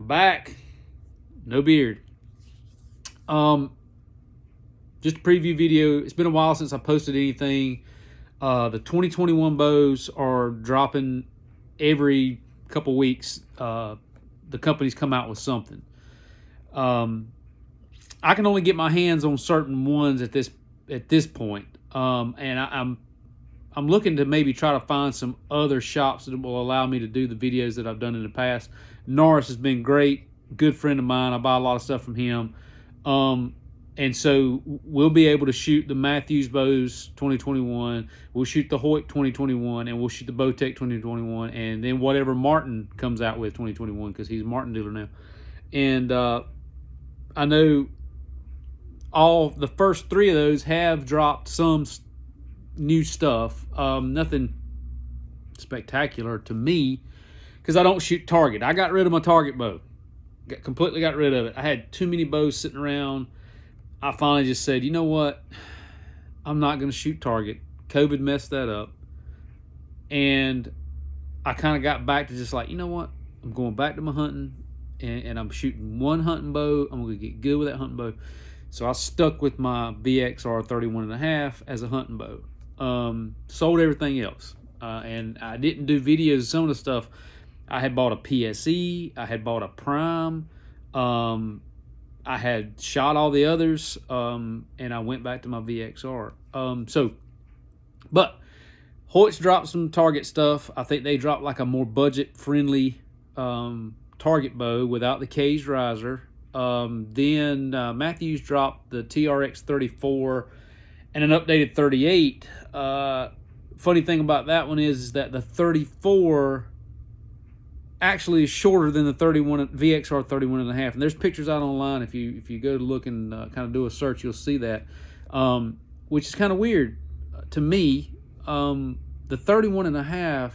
Back, no beard. Just a preview video. It's been a while since I posted anything. The 2021 bows are dropping every couple weeks. The companies come out with something. I can only get my hands on certain ones at this point, and I'm looking to maybe try to find some other shops that will allow me to do the videos that I've done in the past. Norris has been great, good friend of mine. I buy a lot of stuff from him. And so we'll be able to shoot the Mathews bows 2021. We'll shoot the Hoyt 2021, and we'll shoot the Bowtech 2021, and then whatever Martin comes out with 2021, because he's a Martin dealer now. And I know all the first three of those have dropped some new stuff. Nothing spectacular to me, because I don't shoot target. I got rid of my target bow. Completely got rid of it. I had too many bows sitting around. I finally just said, you know what? I'm not going to shoot target. COVID messed that up. And I kind of got back to just like, you know what? I'm going back to my hunting, and I'm shooting one hunting bow. I'm going to get good with that hunting bow. So I stuck with my VXR 31.5 as a hunting bow. Sold everything else. And I didn't do videos of some of the stuff. I had bought a PSE. I had bought a Prime. I had shot all the others, and I went back to my VXR. But Hoyt's dropped some target stuff. I think they dropped like a more budget-friendly target bow without the caged riser. Then Mathews dropped the TRX 34 and an updated 38. Funny thing about that one is that the 34 actually is shorter than the 31 VXR 31.5, and there's pictures out online. If you go to look and kind of do a search, you'll see that, which is kind of weird to me. The 31.5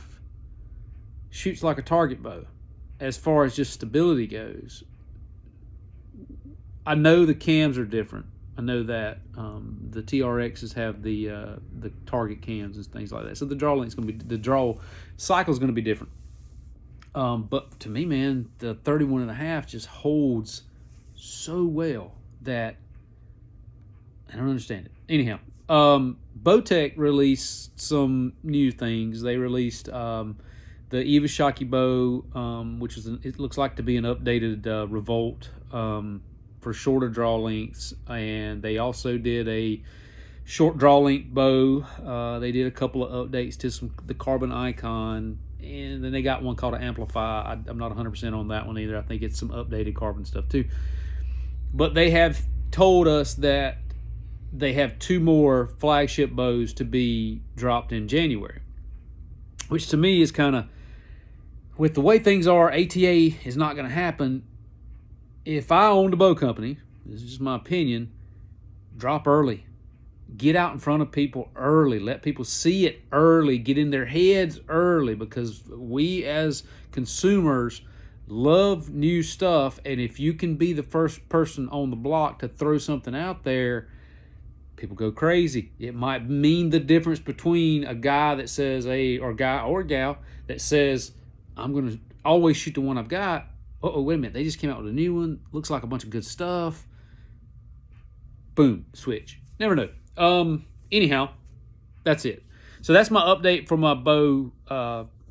shoots like a target bow as far as just stability goes. I know the cams are different. I know that the TRXs have the target cams and things like that, so the draw length's going to be, the draw cycle is going to be different. But to me, man, the 31.5 just holds so well that I don't understand it. Anyhow, Bowtech released some new things. They released the Iwasaki bow, which is it looks like to be an updated Revolt for shorter draw lengths, and they also did a short draw length bow. They did a couple of updates to the Carbon Icon. And then they got one called an Amplify. I'm not 100% on that one either. I think it's some updated carbon stuff too. But they have told us that they have two more flagship bows to be dropped in January, which to me is kind of, with the way things are, ATA is not going to happen. If I owned a bow company, this is just my opinion, drop early. Get out in front of people early. Let people see it early. Get in their heads early, because we as consumers love new stuff. And if you can be the first person on the block to throw something out there, people go crazy. It might mean the difference between a guy that says, or guy or gal that says, I'm going to always shoot the one I've got. Uh-oh, wait a minute. They just came out with a new one. Looks like a bunch of good stuff. Boom, switch. Never know. Anyhow, that's it. So that's my update for my bow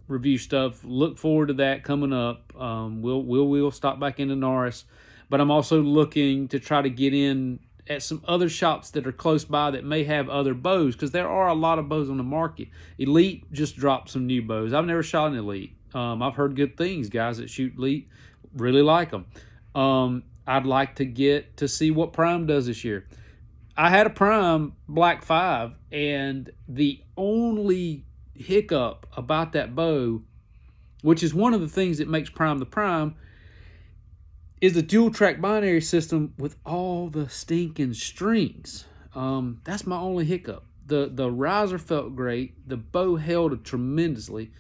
review stuff. Look forward to that coming up. We'll stop back into Norris, but I'm also looking to try to get in at some other shops that are close by that may have other bows, because there are a lot of bows on the market. Elite just dropped some new bows. I've never shot an Elite. I've heard good things. Guys that shoot Elite really like them. I'd like to get to see what Prime does this year. I had a Prime Black 5, and the only hiccup about that bow, which is one of the things that makes Prime the Prime, is the dual track binary system with all the stinking strings. That's my only hiccup. The riser felt great. The bow held tremendously.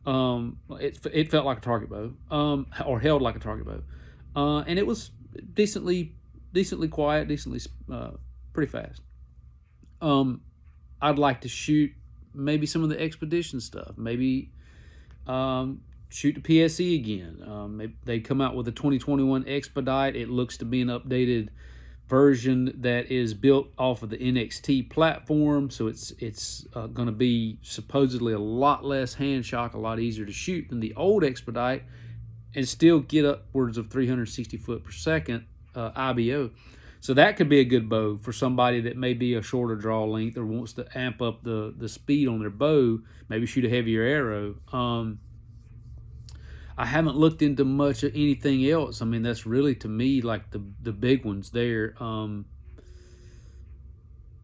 It felt like a target bow, or held like a target bow, and it was decently quiet, decently pretty fast. I'd like to shoot maybe some of the expedition stuff, maybe shoot the PSE again. They come out with a 2021 Expedite. It looks to be an updated version that is built off of the NXT platform, so it's going to be supposedly a lot less hand shock, a lot easier to shoot than the old Expedite, and still get upwards of 360 foot per second IBO. So that could be a good bow for somebody that may be a shorter draw length or wants to amp up the speed on their bow, maybe shoot a heavier arrow. I haven't looked into much of anything else. I mean, that's really, to me, like the big ones there.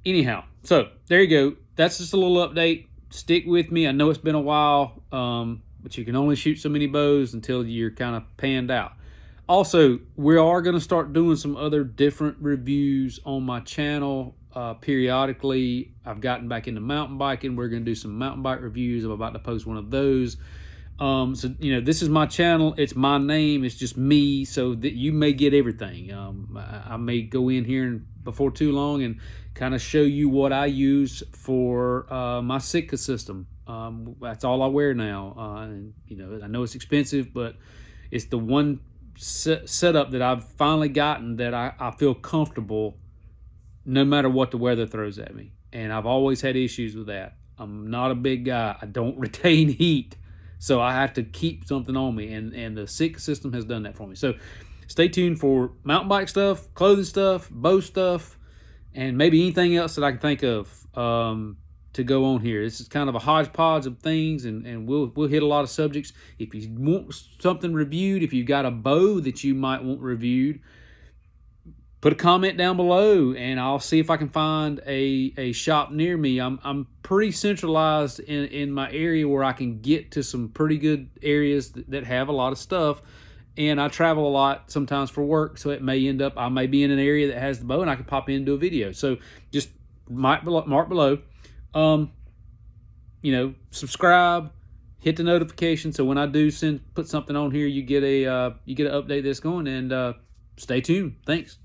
Anyhow, so there you go. That's just a little update. Stick with me. I know it's been a while, but you can only shoot so many bows until you're kind of panned out. Also, we are going to start doing some other different reviews on my channel periodically. I've gotten back into mountain biking. We're going to do some mountain bike reviews. I'm about to post one of those. So, this is my channel. It's my name. It's just me, so that you may get everything. I may go in here before too long and kind of show you what I use for my Sitka system. That's all I wear now. And, I know it's expensive, but it's the one setup that I've finally gotten that I feel comfortable no matter what the weather throws at me. And I've always had issues with that. I'm not a big guy. I don't retain heat. So I have to keep something on me, and the Sitka system has done that for me. So stay tuned for mountain bike stuff, clothing stuff, bow stuff, and maybe anything else that I can think of to go on here. This is kind of a hodgepodge of things, and we'll hit a lot of subjects. If you want something reviewed, if you got a bow that you might want reviewed, put a comment down below, and I'll see if I can find a shop near me. I'm pretty centralized in my area where I can get to some pretty good areas that have a lot of stuff. And I travel a lot sometimes for work, so it may end up, I may be in an area that has the bow, and I can pop in and do a video. So just mark below. Subscribe, hit the notification, so when I do put something on here, you get an update that's going. And stay tuned. Thanks.